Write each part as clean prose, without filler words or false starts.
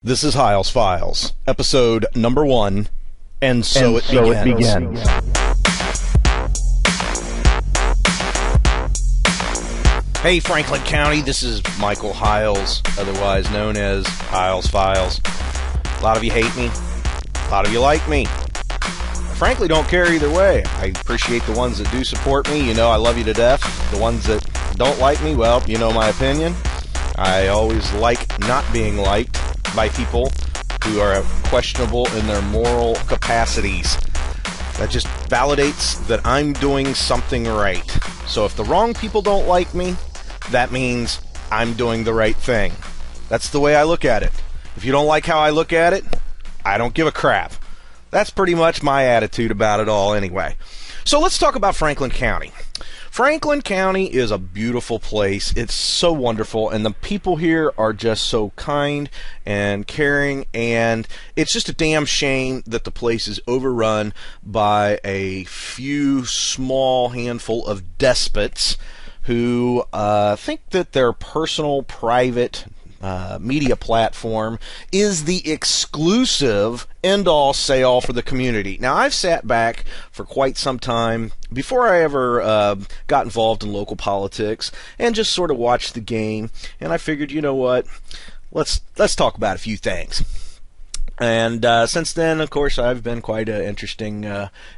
This is Hiles Files, episode number 1, and so it begins. Hey Franklin County, this is Michael Hiles, otherwise known as Hiles Files. A lot of you hate me, a lot of you like me. I frankly don't care either way. I appreciate the ones that do support me, you know I love you to death. The ones that don't like me, well, you know my opinion. I always like not being liked by people who are questionable in their moral capacities. That just validates that I'm doing something right. So if the wrong people don't like me, that means I'm doing the right thing. That's the way I look at it. If you don't like how I look at it, I don't give a crap. That's pretty much my attitude about it all anyway. So let's talk about Franklin County. Franklin County is a beautiful place. It's so wonderful, and the people here are just so kind and caring, and it's just a damn shame that the place is overrun by a few small handful of despots who think that their personal, private media platform is the exclusive end-all, say-all for the community. Now, I've sat back for quite some time before I ever got involved in local politics and just sort of watched the game, and I figured, you know what, let's talk about a few things. And since then, of course, I've been quite an interesting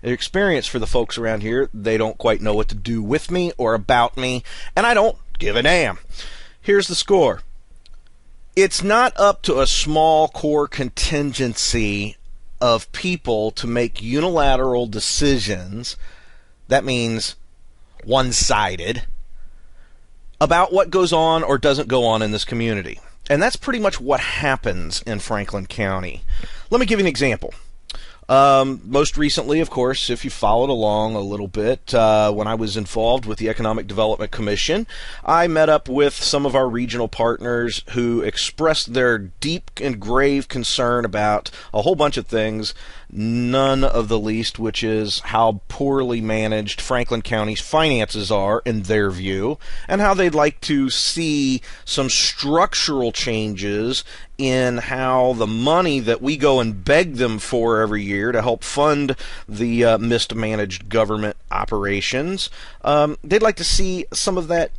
experience for the folks around here. They don't quite know what to do with me or about me, and I don't give a damn. Here's the score. It's not up to a small core contingency of people to make unilateral decisions, that means one-sided, about what goes on or doesn't go on in this community. And that's pretty much what happens in Franklin County. Let me give you an example. Most recently, of course, if you followed along a little bit, when I was involved with the Economic Development Commission, I met up with some of our regional partners who expressed their deep and grave concern about a whole bunch of things, none of the least which is how poorly managed Franklin County's finances are in their view, and how they'd like to see some structural changes in how the money that we go and beg them for every year to help fund the mismanaged government operations, they'd like to see some of that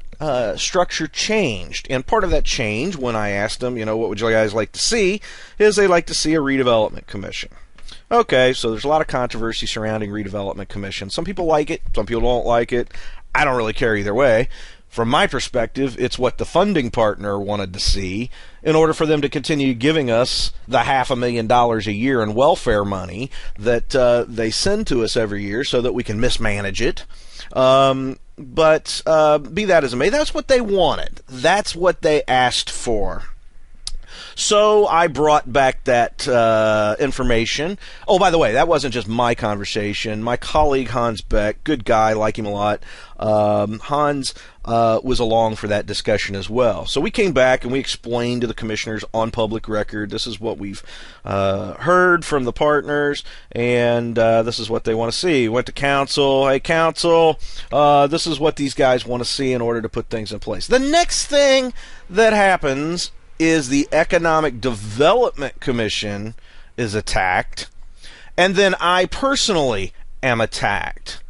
structure changed. And part of that change, when I asked them, you know, what would you guys like to see, is they like to see a redevelopment commission. Okay, so there's a lot of controversy surrounding redevelopment commission. Some people like it, some people don't like it. I don't really care either way. From my perspective, it's what the funding partner wanted to see in order for them to continue giving us the $500,000 a year in welfare money that they send to us every year so that we can mismanage it. But be that as it may, that's what they wanted. That's what they asked for. So I brought back that information. Oh, by the way, that wasn't just my conversation. My colleague Hans Beck, good guy, like him a lot. Hans was along for that discussion as well. So we came back and we explained to the commissioners on public record, this is what we've heard from the partners, and this is what they want to see. Went to council. Hey, council, this is what these guys want to see in order to put things in place. The next thing that happens is the Economic Development Commission is attacked, and then I personally am attacked.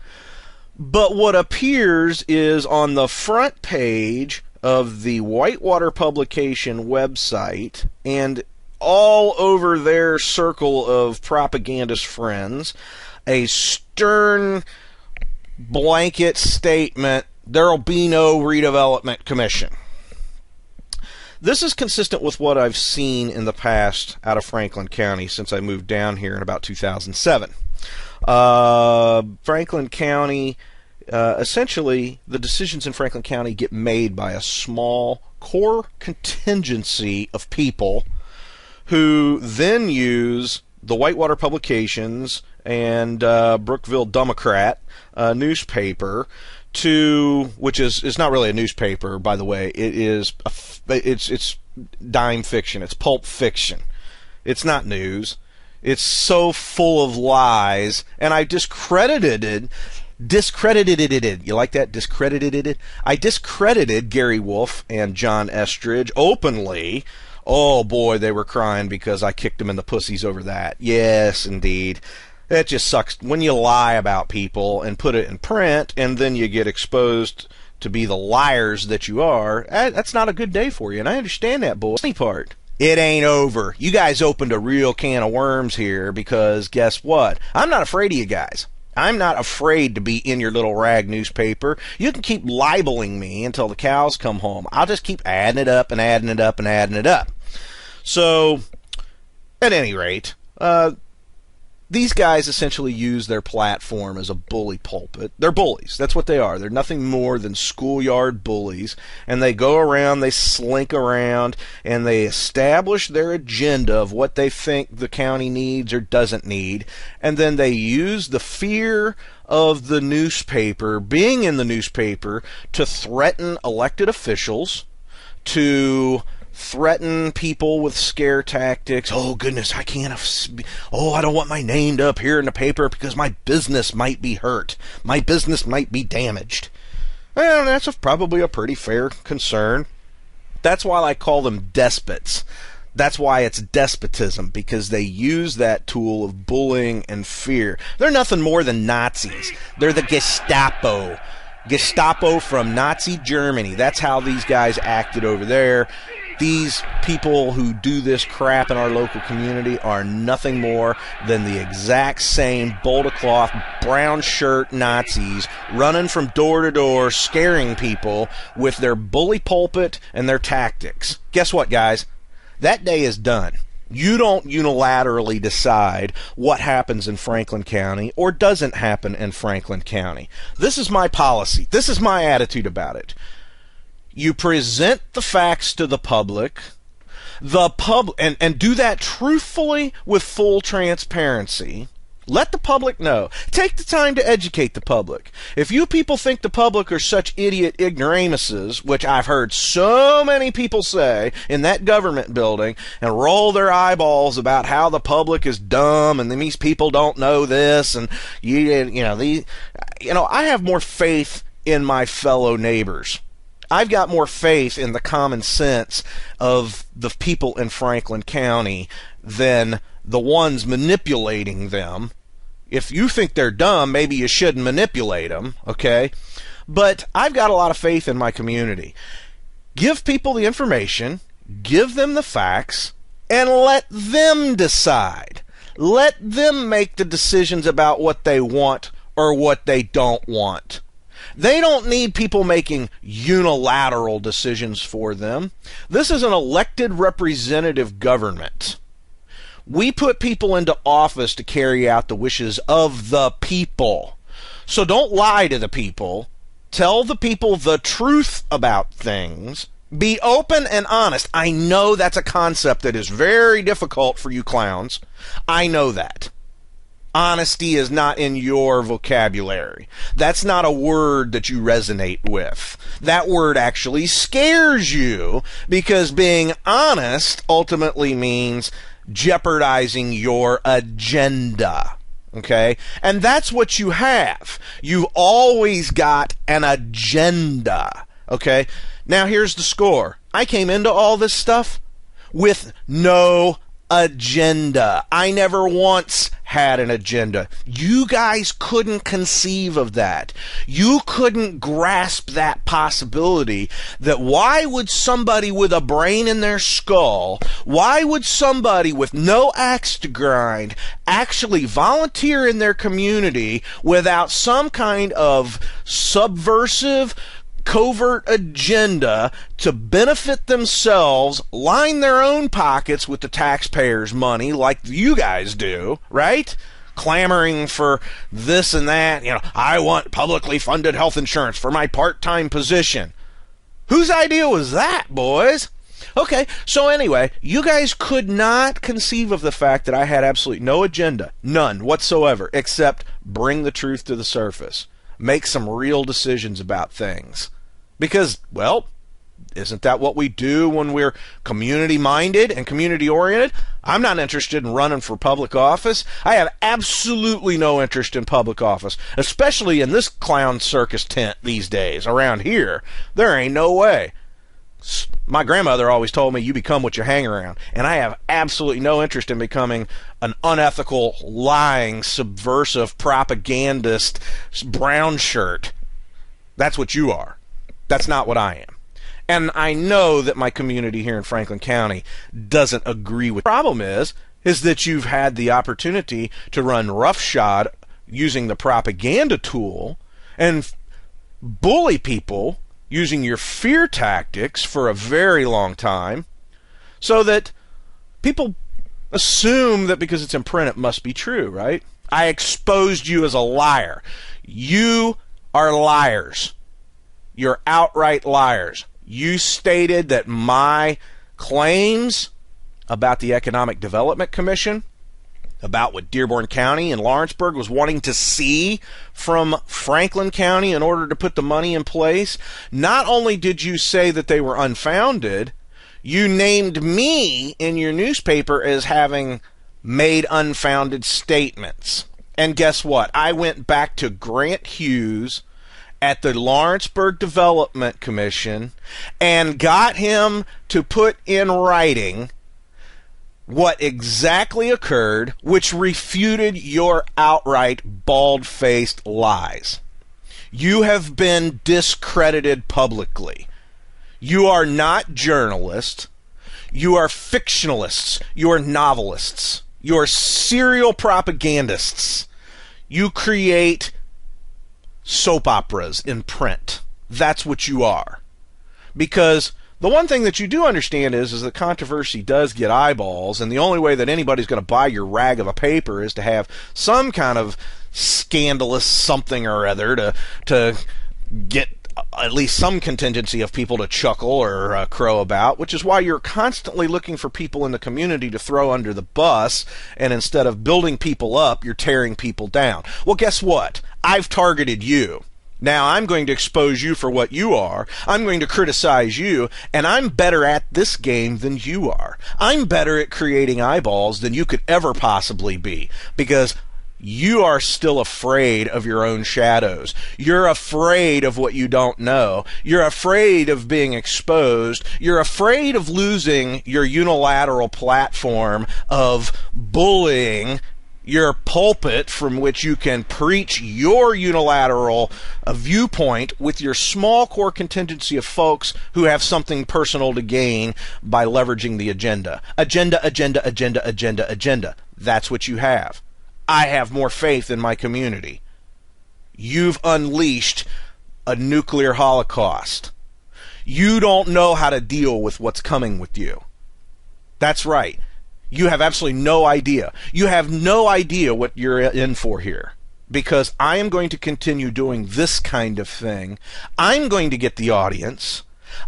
But what appears is on the front page of the Whitewater Publication website and all over their circle of propagandist friends, a stern blanket statement, there'll be no redevelopment commission. This is consistent with what I've seen in the past out of Franklin County since I moved down here in about 2007. Franklin County, essentially, the decisions in Franklin County get made by a small core contingency of people who then use the Whitewater Publications and Brookville Democrat newspaper which is not really a newspaper, by the way. It's dime fiction. It's pulp fiction. It's not news. It's so full of lies, and I discredited it. You like that? Discredited it. I discredited Gary Wolf and John Estridge openly Oh boy, they were crying because I kicked them in the pussies over that. Yes, indeed. It just sucks when you lie about people and put it in print and then you get exposed to be the liars that you are. That's not a good day for you, and I understand that, boy. Part. It ain't over. You guys opened a real can of worms here because guess what? I'm not afraid of you guys. I'm not afraid to be in your little rag newspaper. You can keep libeling me until the cows come home. I'll just keep adding it up and adding it up and adding it up. So, at any rate, these guys essentially use their platform as a bully pulpit. They're bullies. That's what they are. They're nothing more than schoolyard bullies. And they go around, they slink around, and they establish their agenda of what they think the county needs or doesn't need. And then they use the fear of the newspaper, being in the newspaper, to threaten elected officials, to threaten people with scare tactics. Oh goodness, I don't want my name to appear in the paper because my business might be hurt. My business might be damaged. Well, that's probably a pretty fair concern. That's why I call them despots. That's why it's despotism, because they use that tool of bullying and fear. They're nothing more than Nazis. They're the Gestapo. Gestapo from Nazi Germany. That's how these guys acted over there. These people who do this crap in our local community are nothing more than the exact same bolt-of-cloth, brown shirt Nazis running from door to door, scaring people with their bully pulpit and their tactics. Guess what, guys? That day is done. You don't unilaterally decide what happens in Franklin County or doesn't happen in Franklin County. This is my policy. This is my attitude about it. You present the facts to the public, and do that truthfully with full transparency. Let the public know. Take the time to educate the public. If you people think the public are such idiot ignoramuses, which I've heard so many people say in that government building, and roll their eyeballs about how the public is dumb and these people don't know this, and I have more faith in my fellow neighbors. I've got more faith in the common sense of the people in Franklin County than the ones manipulating them. If you think they're dumb, maybe you shouldn't manipulate them, okay? But I've got a lot of faith in my community. Give people the information, give them the facts, and let them decide. Let them make the decisions about what they want or what they don't want. They don't need people making unilateral decisions for them. This is an elected representative government. We put people into office to carry out the wishes of the people. So don't lie to the people. Tell the people the truth about things. Be open and honest. I know that's a concept that is very difficult for you clowns. I know that. Honesty is not in your vocabulary. That's not a word that you resonate with. That word actually scares you because being honest ultimately means jeopardizing your agenda. Okay? And that's what you have. You've always got an agenda. Okay? Now here's the score. I came into all this stuff with no agenda. I never once had an agenda. You guys couldn't conceive of that. You couldn't grasp that possibility that why would somebody with a brain in their skull, why would somebody with no axe to grind actually volunteer in their community without some kind of subversive covert agenda to benefit themselves, line their own pockets with the taxpayers' money like you guys do, right? Clamoring for this and that. I want publicly funded health insurance for my part-time position. Whose idea was that, boys? Okay, so anyway, you guys could not conceive of the fact that I had absolutely no agenda, none whatsoever, except bring the truth to the surface. Make some real decisions about things. Because, well, isn't that what we do when we're community-minded and community-oriented? I'm not interested in running for public office. I have absolutely no interest in public office, especially in this clown circus tent these days. Around here, there ain't no way. My grandmother always told me, you become what you hang around. And I have absolutely no interest in becoming an unethical, lying, subversive, propagandist, brown shirt. That's what you are. That's not what I am. And I know that my community here in Franklin County doesn't agree with. The problem is that you've had the opportunity to run roughshod using the propaganda tool and bully people using your fear tactics for a very long time, so that people assume that because it's in print it must be true, right? I exposed you as a liar. You are liars. You're outright liars. You stated that my claims about the Economic Development Commission, about what Dearborn County and Lawrenceburg was wanting to see from Franklin County in order to put the money in place. Not only did you say that they were unfounded, you named me in your newspaper as having made unfounded statements. And guess what? I went back to Grant Hughes at the Lawrenceburg Development Commission and got him to put in writing what exactly occurred, which refuted your outright bald-faced lies. You have been discredited publicly. You are not journalists. You are fictionalists. You are novelists. You are serial propagandists. You create soap operas in print. That's what you are. Because the one thing that you do understand is that controversy does get eyeballs, and the only way that anybody's going to buy your rag of a paper is to have some kind of scandalous something or other to get at least some contingency of people to chuckle or crow about, which is why you're constantly looking for people in the community to throw under the bus, and instead of building people up, you're tearing people down. Well, guess what? I've targeted you. Now I'm going to expose you for what you are. I'm going to criticize you, and I'm better at this game than you are. I'm better at creating eyeballs than you could ever possibly be, because you are still afraid of your own shadows. You're afraid of what you don't know. You're afraid of being exposed. You're afraid of losing your unilateral platform of bullying, your pulpit from which you can preach your unilateral viewpoint with your small core contingency of folks who have something personal to gain by leveraging the agenda. Agenda. That's what you have. I have more faith in my community. You've unleashed a nuclear holocaust. You don't know how to deal with what's coming with you. That's right. You have absolutely no idea. You have no idea what you're in for here. Because I am going to continue doing this kind of thing. I'm going to get the audience.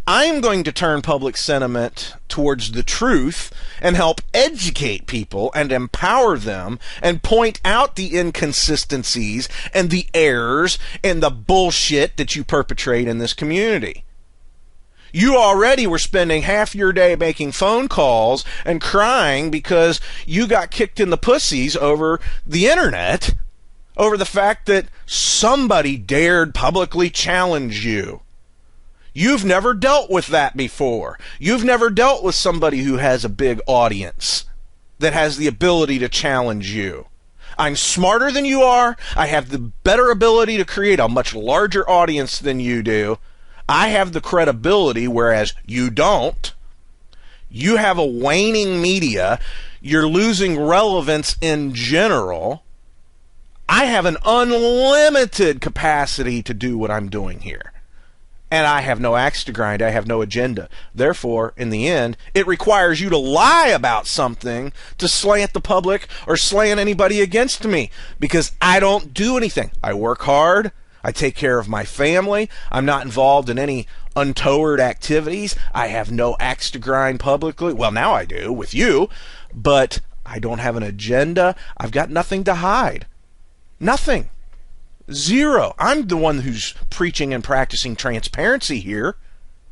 I'm going to turn public sentiment towards the truth and help educate people and empower them and point out the inconsistencies and the errors and the bullshit that you perpetrate in this community. You already were spending half your day making phone calls and crying because you got kicked in the pussies over the internet, over the fact that somebody dared publicly challenge you. You've never dealt with that before. You've never dealt with somebody who has a big audience that has the ability to challenge you. I'm smarter than you are. I have the better ability to create a much larger audience than you do. I have the credibility, whereas you don't. You have a waning media. You're losing relevance in general. I have an unlimited capacity to do what I'm doing here. And I have no axe to grind. I have no agenda. Therefore, in the end, it requires you to lie about something to slant the public or slant anybody against me, because I don't do anything. I work hard. I take care of my family. I'm not involved in any untoward activities. I have no axe to grind publicly. Well, now I do with you, but I don't have an agenda. I've got nothing to hide. Nothing. Zero. I'm the one who's preaching and practicing transparency here,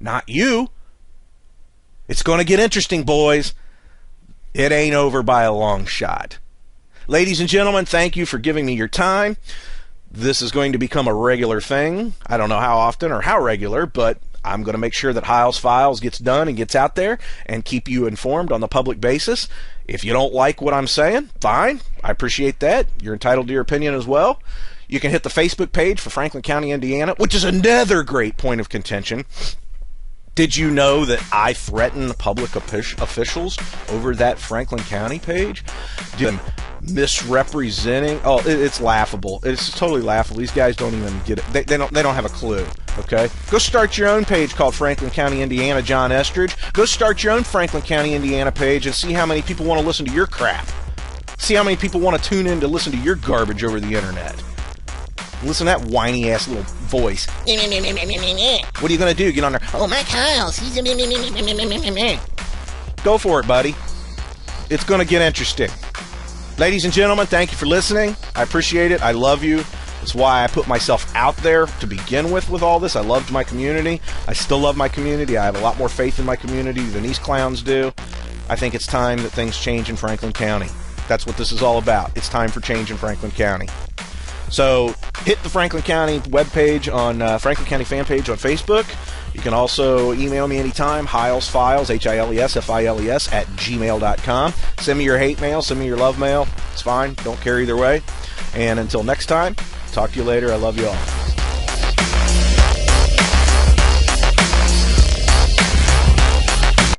not you. It's going to get interesting, boys. It ain't over by a long shot. Ladies and gentlemen, thank you for giving me your time. This is going to become a regular thing. I don't know how often or how regular, but I'm going to make sure that Hiles Files gets done and gets out there and keep you informed on the public basis. If you don't like what I'm saying, fine. I appreciate that. You're entitled to your opinion as well. You can hit the Facebook page for Franklin County, Indiana, which is another great point of contention. Did you know that I threaten public officials over that Franklin County page? Misrepresenting. Oh, it's laughable. It's totally laughable. These guys don't even get it. They don't have a clue. Okay, go start your own page called Franklin County, Indiana. John Estridge. Go start your own Franklin County, Indiana page and see how many people want to listen to your crap. See how many people want to tune in to listen to your garbage over the internet. Listen to that whiny ass little voice. What are you gonna do? Get on there? Oh, Mike Hiles. He's go for it, buddy. It's gonna get interesting. Ladies and gentlemen, thank you for listening. I appreciate it. I love you. It's why I put myself out there to begin with all this. I loved my community. I still love my community. I have a lot more faith in my community than these clowns do. I think it's time that things change in Franklin County. That's what this is all about. It's time for change in Franklin County. So hit the Franklin County webpage on Franklin County fan page on Facebook. You can also email me anytime, hilesfiles, HILESFILES, @gmail.com. Send me your hate mail, send me your love mail. It's fine. Don't care either way. And until next time, talk to you later. I love you all.